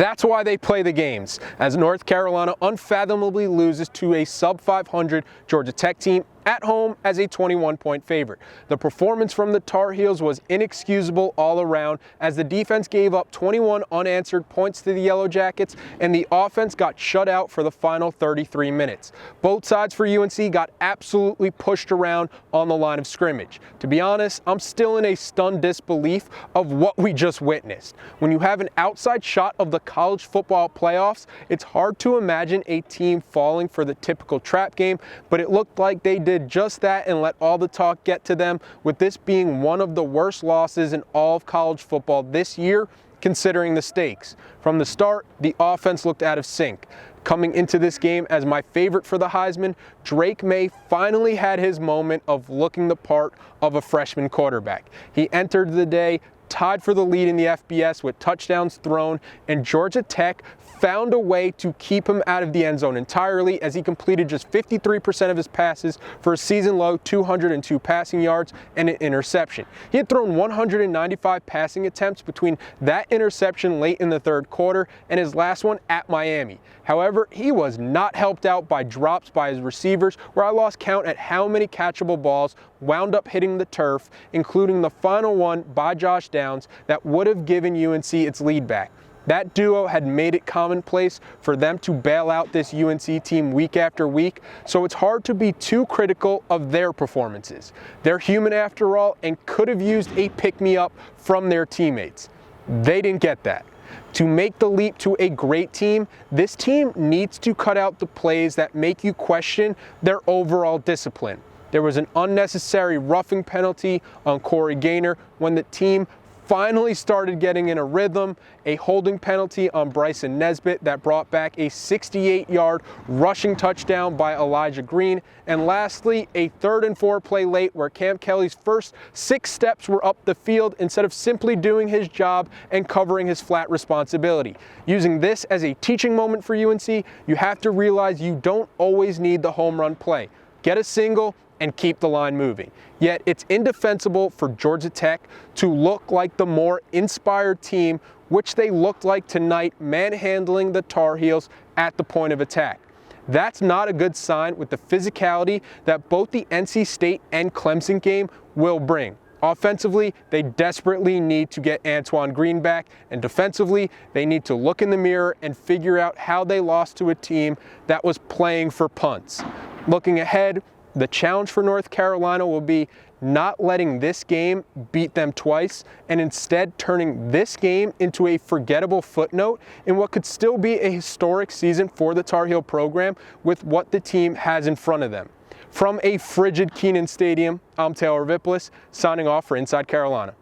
That's why they play the games, as North Carolina unfathomably loses to a sub-500 Georgia Tech team at home as a 21-point favorite. The performance from the Tar Heels was inexcusable all around, as the defense gave up 21 unanswered points to the Yellow Jackets and the offense got shut out for the final 33 minutes. Both sides for UNC got absolutely pushed around on the line of scrimmage. To be honest, I'm still in a stunned disbelief of what we just witnessed. When you have an outside shot of the college football playoffs, it's hard to imagine a team falling for the typical trap game, but it looked like they did just that and let all the talk get to them, with this being one of the worst losses in all of college football this year, considering the stakes. From the start, the offense looked out of sync. Coming into this game as my favorite for the Heisman, Drake May finally had his moment of looking the part of a freshman quarterback. He entered the day tied for the lead in the FBS with touchdowns thrown, and Georgia Tech found a way to keep him out of the end zone entirely, as he completed just 53% of his passes for a season-low 202 passing yards and an interception. He had thrown 195 passing attempts between that interception late in the third quarter and his last one at Miami. However, he was not helped out by drops by his receivers, where I lost count at how many catchable balls wound up hitting the turf, including the final one by Josh Downs that would have given UNC its lead back. That duo had made it commonplace for them to bail out this UNC team week after week, so it's hard to be too critical of their performances. They're human after all and could have used a pick-me-up from their teammates. They didn't get that. To make the leap to a great team, this team needs to cut out the plays that make you question their overall discipline. There was an unnecessary roughing penalty on Corey Gaynor when the team finally started getting in a rhythm, a holding penalty on Bryson Nesbitt that brought back a 68-yard rushing touchdown by Elijah Green, and lastly, a 3rd and 4 play late where Cam Kelly's first 6 steps were up the field instead of simply doing his job and covering his flat responsibility. Using this as a teaching moment for UNC, you have to realize you don't always need the home run play. Get a single and keep the line moving. Yet it's indefensible for Georgia Tech to look like the more inspired team, which they looked like tonight, manhandling the Tar Heels at the point of attack. That's not a good sign with the physicality that both the NC State and Clemson game will bring. Offensively, they desperately need to get Antoine Green back, and defensively, they need to look in the mirror and figure out how they lost to a team that was playing for punts. Looking ahead, the challenge for North Carolina will be not letting this game beat them twice, and instead turning this game into a forgettable footnote in what could still be a historic season for the Tar Heel program with what the team has in front of them. From a frigid Kenan Stadium, I'm Taylor Vippolis, signing off for Inside Carolina.